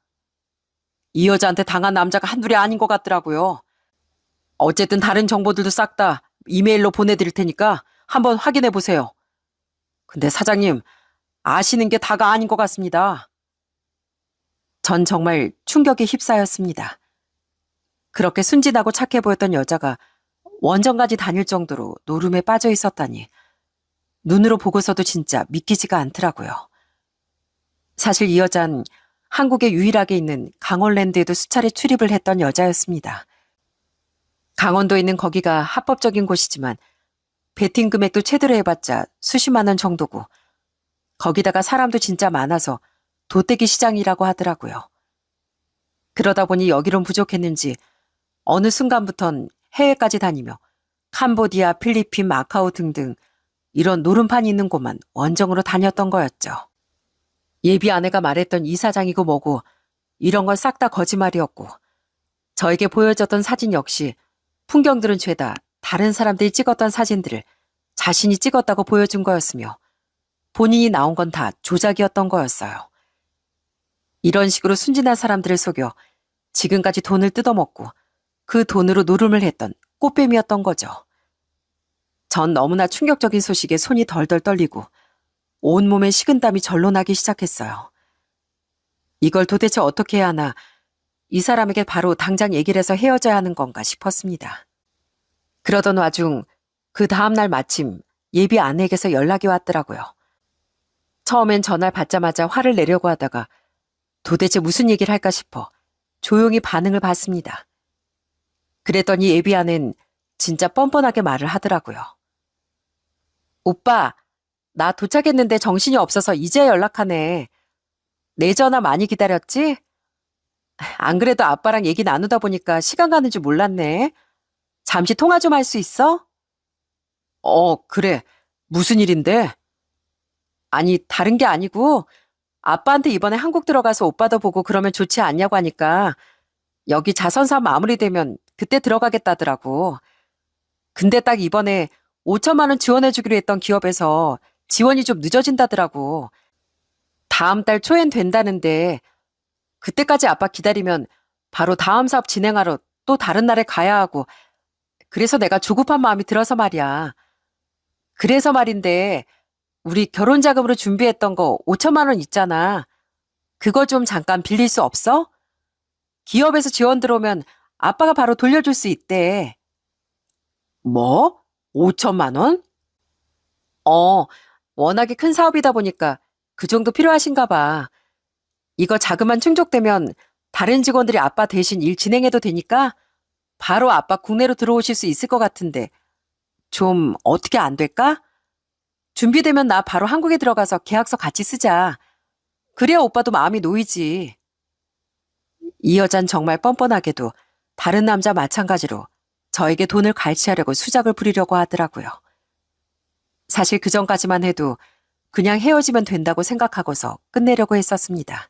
이 여자한테 당한 남자가 한둘이 아닌 것 같더라고요. 어쨌든 다른 정보들도 싹 다 이메일로 보내드릴 테니까 한번 확인해 보세요. 근데 사장님, 아시는 게 다가 아닌 것 같습니다. 전 정말 충격에 휩싸였습니다. 그렇게 순진하고 착해 보였던 여자가 원정까지 다닐 정도로 노름에 빠져 있었다니. 눈으로 보고서도 진짜 믿기지가 않더라고요. 사실 이 여잔 한국에 유일하게 있는 강원랜드에도 수차례 출입을 했던 여자였습니다. 강원도에 있는 거기가 합법적인 곳이지만 베팅 금액도 최대로 해봤자 수십만 원 정도고 거기다가 사람도 진짜 많아서 도떼기 시장이라고 하더라고요. 그러다 보니 여기론 부족했는지 어느 순간부턴 해외까지 다니며 캄보디아, 필리핀, 마카오 등등 이런 노름판이 있는 곳만 원정으로 다녔던 거였죠. 예비 아내가 말했던 이사장이고 뭐고 이런 건 싹 다 거짓말이었고 저에게 보여줬던 사진 역시 풍경들은 죄다 다른 사람들이 찍었던 사진들을 자신이 찍었다고 보여준 거였으며 본인이 나온 건 다 조작이었던 거였어요. 이런 식으로 순진한 사람들을 속여 지금까지 돈을 뜯어먹고 그 돈으로 노름을 했던 꽃뱀이었던 거죠. 전 너무나 충격적인 소식에 손이 덜덜 떨리고 온몸에 식은땀이 절로 나기 시작했어요. 이걸 도대체 어떻게 해야 하나 이 사람에게 바로 당장 얘기를 해서 헤어져야 하는 건가 싶었습니다. 그러던 와중 그 다음날 마침 예비 아내에게서 연락이 왔더라고요. 처음엔 전화를 받자마자 화를 내려고 하다가 도대체 무슨 얘기를 할까 싶어 조용히 반응을 봤습니다. 그랬더니 예비 아내는 진짜 뻔뻔하게 말을 하더라고요. 오빠, 나 도착했는데 정신이 없어서 이제 연락하네. 내 전화 많이 기다렸지? 안 그래도 아빠랑 얘기 나누다 보니까 시간 가는 줄 몰랐네. 잠시 통화 좀 할 수 있어? 그래. 무슨 일인데? 아니, 다른 게 아니고 아빠한테 이번에 한국 들어가서 오빠도 보고 그러면 좋지 않냐고 하니까 여기 자선사업 마무리되면 그때 들어가겠다더라고. 근데 딱 이번에 5천만 원 지원해주기로 했던 기업에서 지원이 좀 늦어진다더라고. 다음 달 초엔 된다는데 그때까지 아빠 기다리면 바로 다음 사업 진행하러 또 다른 날에 가야 하고 그래서 내가 조급한 마음이 들어서 말이야. 그래서 말인데 우리 결혼 자금으로 준비했던 거 5천만 원 있잖아. 그거 좀 잠깐 빌릴 수 없어? 기업에서 지원 들어오면 아빠가 바로 돌려줄 수 있대. 뭐? 5천만 원? 워낙에 큰 사업이다 보니까 그 정도 필요하신가 봐. 이거 자금만 충족되면 다른 직원들이 아빠 대신 일 진행해도 되니까 바로 아빠 국내로 들어오실 수 있을 것 같은데 좀 어떻게 안 될까? 준비되면 나 바로 한국에 들어가서 계약서 같이 쓰자. 그래야 오빠도 마음이 놓이지. 이 여잔 정말 뻔뻔하게도 다른 남자 마찬가지로 저에게 돈을 갈취하려고 수작을 부리려고 하더라고요. 사실 그 전까지만 해도 그냥 헤어지면 된다고 생각하고서 끝내려고 했었습니다.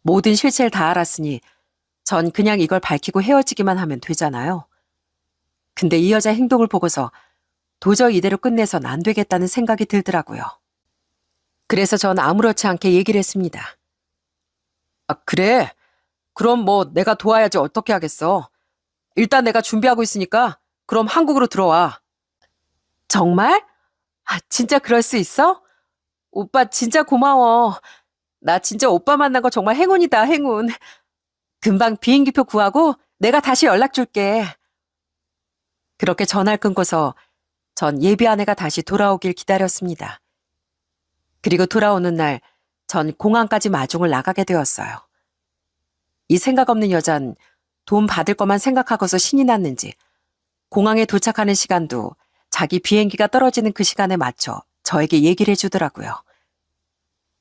모든 실체를 다 알았으니 전 그냥 이걸 밝히고 헤어지기만 하면 되잖아요. 근데 이 여자 행동을 보고서 도저히 이대로 끝내선 안 되겠다는 생각이 들더라고요. 그래서 전 아무렇지 않게 얘기를 했습니다. 그래. 그럼 뭐 내가 도와야지 어떻게 하겠어. 일단 내가 준비하고 있으니까 그럼 한국으로 들어와. 정말? 진짜 그럴 수 있어? 오빠 진짜 고마워. 나 진짜 오빠 만난 거 정말 행운이다, 행운. 금방 비행기표 구하고 내가 다시 연락 줄게. 그렇게 전화를 끊고서 전 예비 아내가 다시 돌아오길 기다렸습니다. 그리고 돌아오는 날 전 공항까지 마중을 나가게 되었어요. 이 생각 없는 여잔 돈 받을 것만 생각하고서 신이 났는지 공항에 도착하는 시간도 자기 비행기가 떨어지는 그 시간에 맞춰 저에게 얘기를 해주더라고요.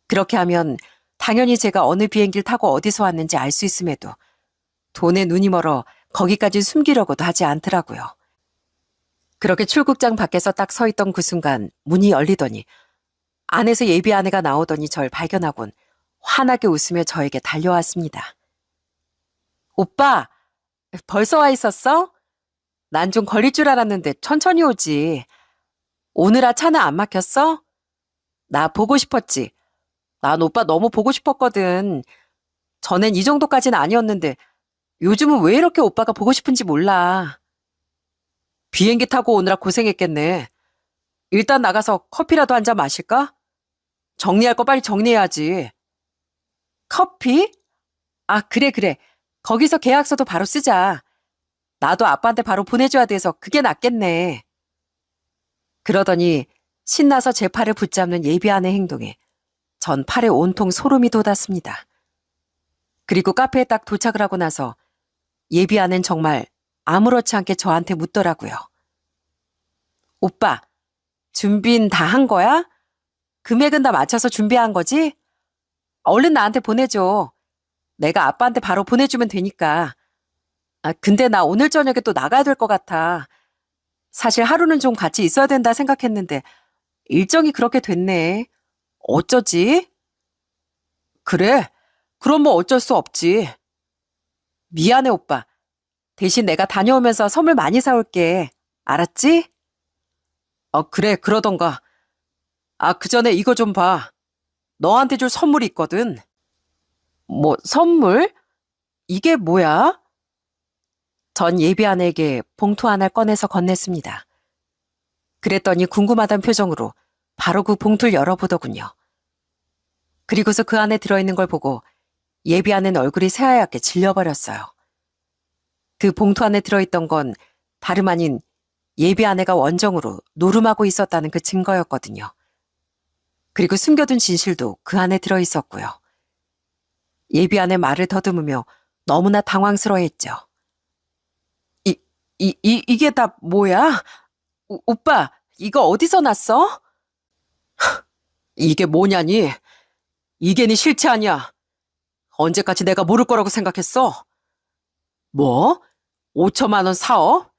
그렇게 하면 당연히 제가 어느 비행기를 타고 어디서 왔는지 알 수 있음에도 돈에 눈이 멀어 거기까지 숨기려고도 하지 않더라고요. 그렇게 출국장 밖에서 딱 서 있던 그 순간 문이 열리더니 안에서 예비 아내가 나오더니 절 발견하곤 환하게 웃으며 저에게 달려왔습니다. 오빠, 벌써 와 있었어? 난 좀 걸릴 줄 알았는데 천천히 오지. 오늘아 차는 안 막혔어? 나 보고 싶었지. 난 오빠 너무 보고 싶었거든. 전엔 이 정도까지는 아니었는데 요즘은 왜 이렇게 오빠가 보고 싶은지 몰라. 비행기 타고 오느라 고생했겠네. 일단 나가서 커피라도 한 잔 마실까? 정리할 거 빨리 정리해야지. 커피? 그래. 거기서 계약서도 바로 쓰자. 나도 아빠한테 바로 보내줘야 돼서 그게 낫겠네. 그러더니 신나서 제 팔을 붙잡는 예비안의 행동에 전 팔에 온통 소름이 돋았습니다. 그리고 카페에 딱 도착을 하고 나서 예비안은 정말 아무렇지 않게 저한테 묻더라고요. 오빠, 준비는 다 한 거야? 금액은 다 맞춰서 준비한 거지? 얼른 나한테 보내줘. 내가 아빠한테 바로 보내주면 되니까. 근데 나 오늘 저녁에 또 나가야 될 것 같아. 사실 하루는 좀 같이 있어야 된다 생각했는데 일정이 그렇게 됐네. 어쩌지? 그래? 그럼 뭐 어쩔 수 없지. 미안해, 오빠. 대신 내가 다녀오면서 선물 많이 사올게. 알았지? 그래, 그러던가. 그 전에 이거 좀 봐. 너한테 줄 선물이 있거든. 뭐, 선물? 이게 뭐야? 전 예비안에게 봉투 하나를 꺼내서 건넸습니다. 그랬더니 궁금하단 표정으로 바로 그 봉투를 열어보더군요. 그리고서 그 안에 들어있는 걸 보고 예비안은 얼굴이 새하얗게 질려버렸어요. 그 봉투 안에 들어있던 건 다름 아닌 예비아내가 원정으로 노름하고 있었다는 그 증거였거든요. 그리고 숨겨둔 진실도 그 안에 들어있었고요. 예비아내 말을 더듬으며 너무나 당황스러워했죠. 이게 다 뭐야? 오빠, 이거 어디서 났어? 이게 뭐냐니? 이게 네 실체 아니야. 언제까지 내가 모를 거라고 생각했어? 뭐? 5천만 원 사업?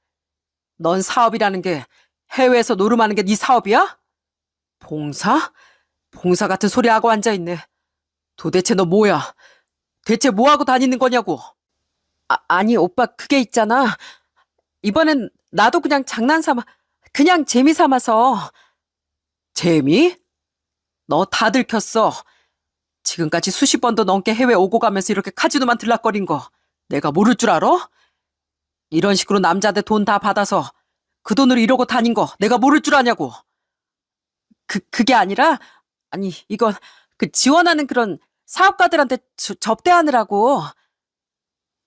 넌 사업이라는 게 해외에서 노름하는 게 네 사업이야? 봉사? 봉사 같은 소리 하고 앉아있네. 도대체 너 뭐야? 대체 뭐하고 다니는 거냐고? 아니 오빠 그게 있잖아. 이번엔 나도 그냥 장난삼아 그냥 재미 삼아서. 재미? 너 다 들켰어. 지금까지 수십 번도 넘게 해외 오고 가면서 이렇게 카지노만 들락거린 거 내가 모를 줄 알아? 이런 식으로 남자들 돈 다 받아서 그 돈으로 이러고 다닌 거 내가 모를 줄 아냐고. 그게 아니라, 아니, 이건 그 지원하는 그런 사업가들한테 접대하느라고.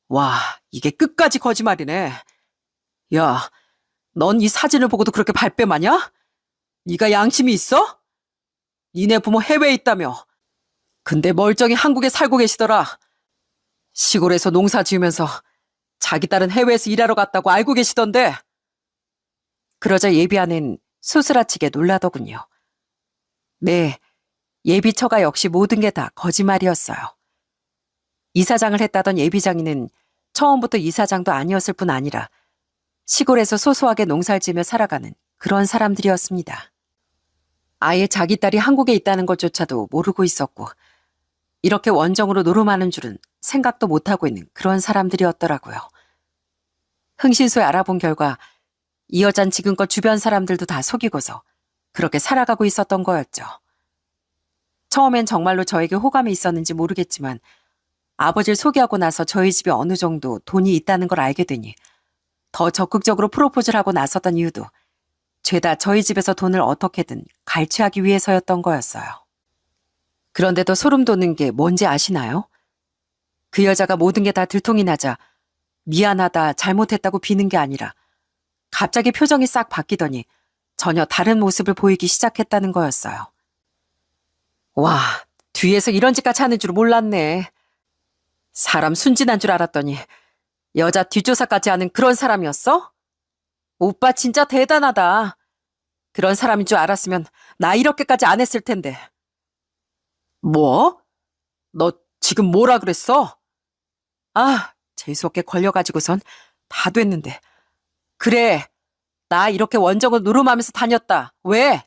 와, 이게 끝까지 거짓말이네. 야, 넌 이 사진을 보고도 그렇게 발뺌하냐? 네가 양심이 있어? 니네 부모 해외에 있다며. 근데 멀쩡히 한국에 살고 계시더라. 시골에서 농사 지으면서 자기 딸은 해외에서 일하러 갔다고 알고 계시던데. 그러자 예비아는 소스라치게 놀라더군요. 네, 예비처가 역시 모든 게 다 거짓말이었어요. 이사장을 했다던 예비장인은 처음부터 이사장도 아니었을 뿐 아니라 시골에서 소소하게 농사를 지며 살아가는 그런 사람들이었습니다. 아예 자기 딸이 한국에 있다는 것조차도 모르고 있었고 이렇게 원정으로 노름하는 줄은 생각도 못하고 있는 그런 사람들이었더라고요. 흥신소에 알아본 결과 이 여잔 지금껏 주변 사람들도 다 속이고서 그렇게 살아가고 있었던 거였죠. 처음엔 정말로 저에게 호감이 있었는지 모르겠지만 아버지를 소개하고 나서 저희 집에 어느 정도 돈이 있다는 걸 알게 되니 더 적극적으로 프로포즈를 하고 나섰던 이유도 죄다 저희 집에서 돈을 어떻게든 갈취하기 위해서였던 거였어요. 그런데도 소름 돋는 게 뭔지 아시나요? 그 여자가 모든 게 다 들통이 나자 미안하다, 잘못했다고 비는 게 아니라 갑자기 표정이 싹 바뀌더니 전혀 다른 모습을 보이기 시작했다는 거였어요. 와, 뒤에서 이런 짓까지 하는 줄 몰랐네. 사람 순진한 줄 알았더니 여자 뒷조사까지 하는 그런 사람이었어? 오빠 진짜 대단하다. 그런 사람인 줄 알았으면 나 이렇게까지 안 했을 텐데. 뭐? 너 지금 뭐라 그랬어? 재수없게 걸려가지고선 다 됐는데. 그래, 나 이렇게 원정을 노름하면서 다녔다. 왜?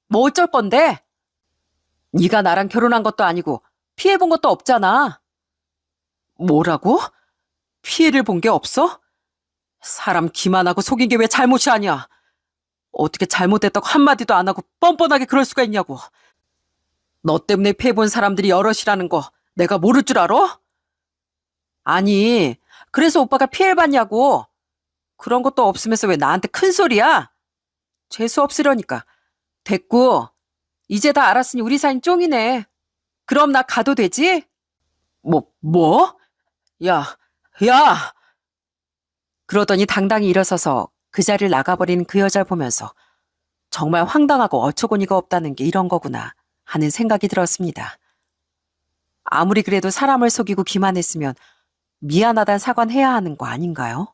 뭐 어쩔 건데? 네가 나랑 결혼한 것도 아니고 피해본 것도 없잖아. 뭐라고? 피해를 본 게 없어? 사람 기만하고 속인 게 왜 잘못이 아니야? 어떻게 잘못했다고 한마디도 안 하고 뻔뻔하게 그럴 수가 있냐고. 너 때문에 피해본 사람들이 여럿이라는 거 내가 모를 줄 알아? 아니, 그래서 오빠가 피해를 봤냐고. 그런 것도 없으면서 왜 나한테 큰 소리야? 재수 없으려니까. 됐고, 이제 다 알았으니 우리 사이는 쫑이네. 그럼 나 가도 되지? 뭐? 야, 야! 그러더니 당당히 일어서서 그 자리를 나가버린 그 여자를 보면서 정말 황당하고 어처구니가 없다는 게 이런 거구나 하는 생각이 들었습니다. 아무리 그래도 사람을 속이고 기만했으면 미안하단 사과해야 하는 거 아닌가요?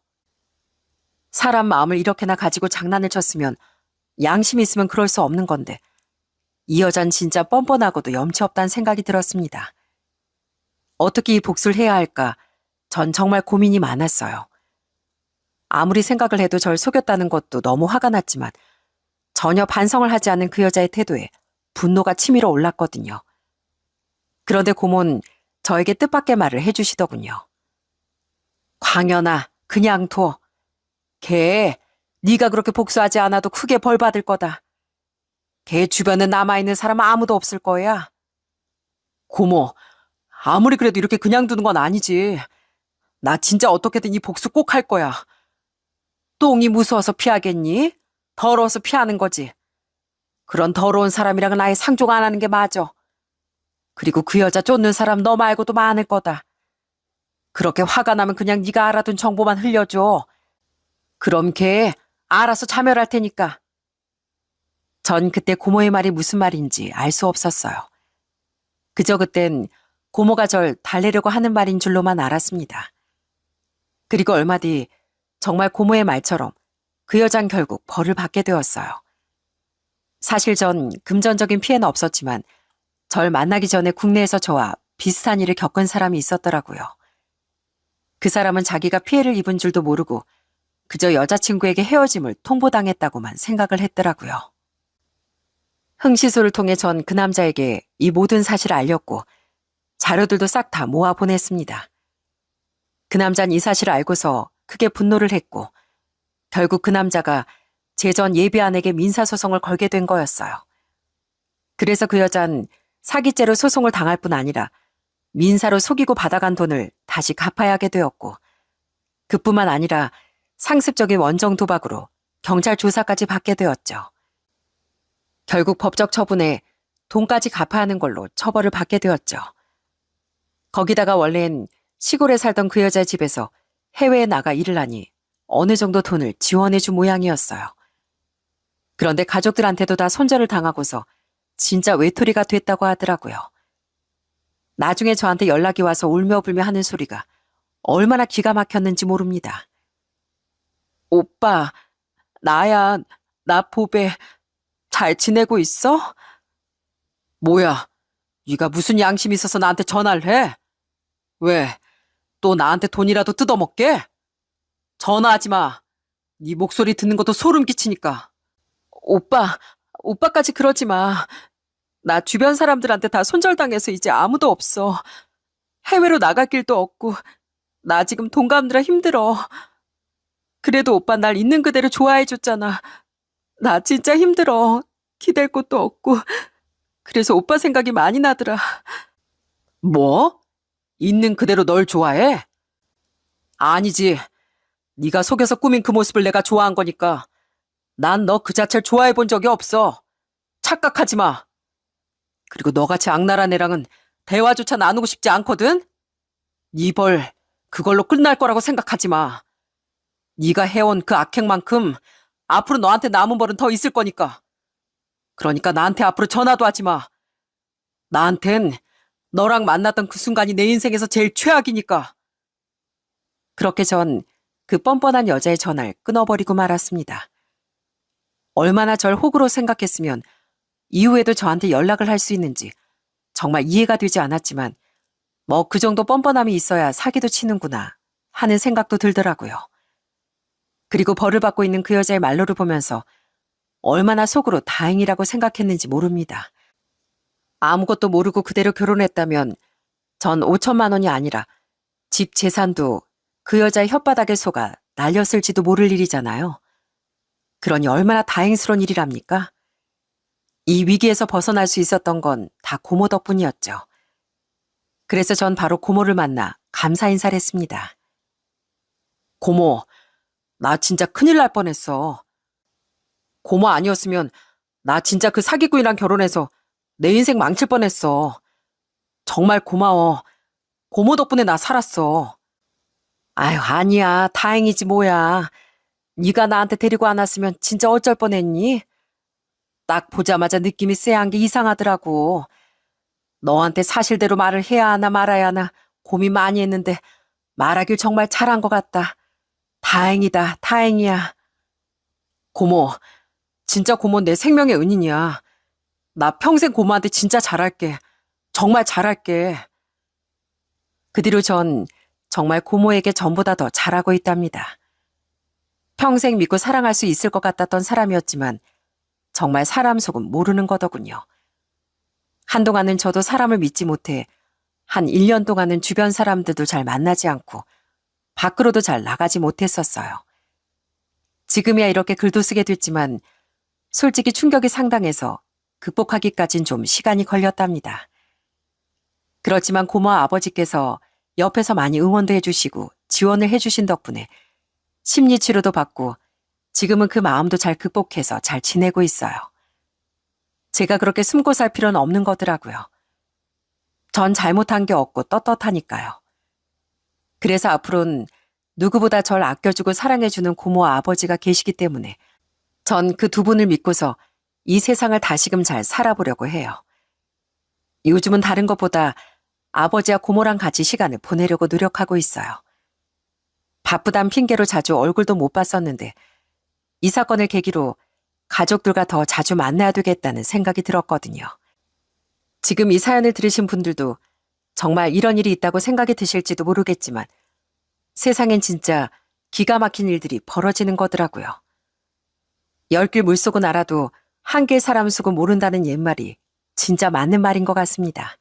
사람 마음을 이렇게나 가지고 장난을 쳤으면 양심이 있으면 그럴 수 없는 건데 이 여잔 진짜 뻔뻔하고도 염치 없다는 생각이 들었습니다. 어떻게 이 복수를 해야 할까 전 정말 고민이 많았어요. 아무리 생각을 해도 절 속였다는 것도 너무 화가 났지만 전혀 반성을 하지 않는 그 여자의 태도에 분노가 치밀어 올랐거든요. 그런데 고모는 저에게 뜻밖의 말을 해주시더군요. 광연아, 그냥 둬. 걔 네가 그렇게 복수하지 않아도 크게 벌 받을 거다. 걔 주변에 남아있는 사람 아무도 없을 거야. 고모, 아무리 그래도 이렇게 그냥 두는 건 아니지. 나 진짜 어떻게든 이 복수 꼭 할 거야. 똥이 무서워서 피하겠니? 더러워서 피하는 거지. 그런 더러운 사람이랑은 아예 상종 안 하는 게 맞아. 그리고 그 여자 쫓는 사람 너 말고도 많을 거다. 그렇게 화가 나면 그냥 네가 알아둔 정보만 흘려줘. 그럼 걔 알아서 자멸할 테니까. 전 그때 고모의 말이 무슨 말인지 알 수 없었어요. 그저 그땐 고모가 절 달래려고 하는 말인 줄로만 알았습니다. 그리고 얼마 뒤 정말 고모의 말처럼 그 여잔 결국 벌을 받게 되었어요. 사실 전 금전적인 피해는 없었지만 절 만나기 전에 국내에서 저와 비슷한 일을 겪은 사람이 있었더라고요. 그 사람은 자기가 피해를 입은 줄도 모르고 그저 여자친구에게 헤어짐을 통보당했다고만 생각을 했더라고요. 흥시소를 통해 전 그 남자에게 이 모든 사실을 알렸고 자료들도 싹 다 모아 보냈습니다. 그 남자는 이 사실을 알고서 크게 분노를 했고 결국 그 남자가 제 전 예비 아내에게 민사소송을 걸게 된 거였어요. 그래서 그 여잔 사기죄로 소송을 당할 뿐 아니라 민사로 속이고 받아간 돈을 다시 갚아야 하게 되었고 그뿐만 아니라 상습적인 원정 도박으로 경찰 조사까지 받게 되었죠. 결국 법적 처분에 돈까지 갚아야 하는 걸로 처벌을 받게 되었죠. 거기다가 원래는 시골에 살던 그 여자의 집에서 해외에 나가 일을 하니 어느 정도 돈을 지원해준 모양이었어요. 그런데 가족들한테도 다 손절을 당하고서 진짜 외톨이가 됐다고 하더라고요. 나중에 저한테 연락이 와서 울며불며 하는 소리가 얼마나 기가 막혔는지 모릅니다. 오빠, 나야, 나 보배 잘 지내고 있어? 뭐야, 네가 무슨 양심이 있어서 나한테 전화를 해? 왜, 또 나한테 돈이라도 뜯어먹게? 전화하지 마. 네 목소리 듣는 것도 소름 끼치니까. 오빠까지 그러지 마. 나 주변 사람들한테 다 손절당해서 이제 아무도 없어. 해외로 나갈 길도 없고 나 지금 돈 갚느라 힘들어. 그래도 오빠 날 있는 그대로 좋아해줬잖아. 나 진짜 힘들어. 기댈 곳도 없고. 그래서 오빠 생각이 많이 나더라. 뭐? 있는 그대로 널 좋아해? 아니지. 네가 속여서 꾸민 그 모습을 내가 좋아한 거니까. 난 너 그 자체를 좋아해 본 적이 없어. 착각하지 마. 그리고 너같이 악랄한 애랑은 대화조차 나누고 싶지 않거든? 네 벌 그걸로 끝날 거라고 생각하지 마. 네가 해온 그 악행만큼 앞으로 너한테 남은 벌은 더 있을 거니까. 그러니까 나한테 앞으로 전화도 하지 마. 나한텐 너랑 만났던 그 순간이 내 인생에서 제일 최악이니까. 그렇게 전 그 뻔뻔한 여자의 전화를 끊어버리고 말았습니다. 얼마나 절 호구로 생각했으면 이후에도 저한테 연락을 할 수 있는지 정말 이해가 되지 않았지만 뭐 그 정도 뻔뻔함이 있어야 사기도 치는구나 하는 생각도 들더라고요. 그리고 벌을 받고 있는 그 여자의 말로를 보면서 얼마나 속으로 다행이라고 생각했는지 모릅니다. 아무것도 모르고 그대로 결혼했다면 전 5천만 원이 아니라 집 재산도 그 여자의 혓바닥에 속아 날렸을지도 모를 일이잖아요. 그러니 얼마나 다행스러운 일이랍니까? 이 위기에서 벗어날 수 있었던 건 다 고모 덕분이었죠. 그래서 전 바로 고모를 만나 감사 인사를 했습니다. 고모, 나 진짜 큰일 날 뻔했어. 고모 아니었으면 나 진짜 그 사기꾼이랑 결혼해서 내 인생 망칠 뻔했어. 정말 고마워. 고모 덕분에 나 살았어. 아유, 아니야. 다행이지 뭐야. 네가 나한테 데리고 안 왔으면 진짜 어쩔 뻔했니? 딱 보자마자 느낌이 쎄한 게 이상하더라고. 너한테 사실대로 말을 해야 하나 말아야 하나 고민 많이 했는데 말하길 정말 잘한 것 같다. 다행이다, 다행이야. 고모, 진짜 고모 내 생명의 은인이야. 나 평생 고모한테 진짜 잘할게. 정말 잘할게. 그 뒤로 전 정말 고모에게 전보다 더 잘하고 있답니다. 평생 믿고 사랑할 수 있을 것 같았던 사람이었지만 정말 사람 속은 모르는 거더군요. 한동안은 저도 사람을 믿지 못해 한 1년 동안은 주변 사람들도 잘 만나지 않고 밖으로도 잘 나가지 못했었어요. 지금이야 이렇게 글도 쓰게 됐지만 솔직히 충격이 상당해서 극복하기까진 좀 시간이 걸렸답니다. 그렇지만 고모 아버지께서 옆에서 많이 응원도 해주시고 지원을 해주신 덕분에 심리치료도 받고 지금은 그 마음도 잘 극복해서 잘 지내고 있어요. 제가 그렇게 숨고 살 필요는 없는 거더라고요. 전 잘못한 게 없고 떳떳하니까요. 그래서 앞으로는 누구보다 절 아껴주고 사랑해주는 고모와 아버지가 계시기 때문에 전 그 두 분을 믿고서 이 세상을 다시금 잘 살아보려고 해요. 요즘은 다른 것보다 아버지와 고모랑 같이 시간을 보내려고 노력하고 있어요. 바쁘단 핑계로 자주 얼굴도 못 봤었는데 이 사건을 계기로 가족들과 더 자주 만나야 되겠다는 생각이 들었거든요. 지금 이 사연을 들으신 분들도 정말 이런 일이 있다고 생각이 드실지도 모르겠지만 세상엔 진짜 기가 막힌 일들이 벌어지는 거더라고요. 열길 물속은 알아도 한길 사람 속은 모른다는 옛말이 진짜 맞는 말인 것 같습니다.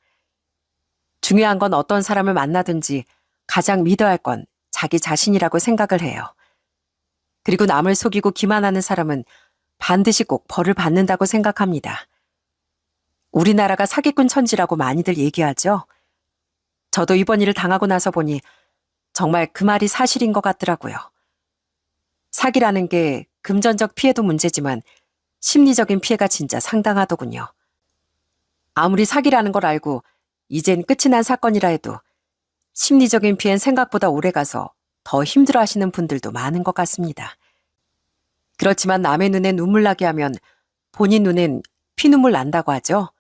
중요한 건 어떤 사람을 만나든지 가장 믿어야 할 건 자기 자신이라고 생각을 해요. 그리고 남을 속이고 기만하는 사람은 반드시 꼭 벌을 받는다고 생각합니다. 우리나라가 사기꾼 천지라고 많이들 얘기하죠. 저도 이번 일을 당하고 나서 보니 정말 그 말이 사실인 것 같더라고요. 사기라는 게 금전적 피해도 문제지만 심리적인 피해가 진짜 상당하더군요. 아무리 사기라는 걸 알고 이젠 끝이 난 사건이라 해도 심리적인 피해는 생각보다 오래가서 더 힘들어하시는 분들도 많은 것 같습니다. 그렇지만 남의 눈에 눈물 나게 하면 본인 눈엔 피눈물 난다고 하죠.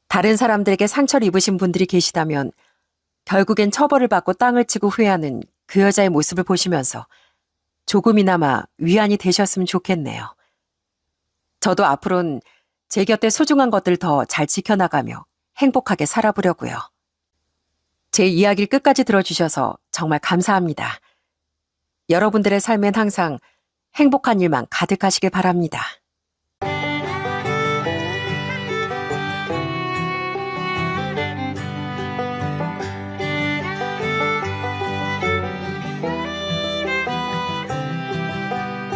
다른 사람들에게 상처를 입으신 분들이 계시다면 결국엔 처벌을 받고 땅을 치고 후회하는 그 여자의 모습을 보시면서 조금이나마 위안이 되셨으면 좋겠네요. 저도 앞으로는 제 곁에 소중한 것들 더 잘 지켜나가며 행복하게 살아보려고요. 제 이야기를 끝까지 들어주셔서 정말 감사합니다. 여러분들의 삶엔 항상 행복한 일만 가득하시길 바랍니다.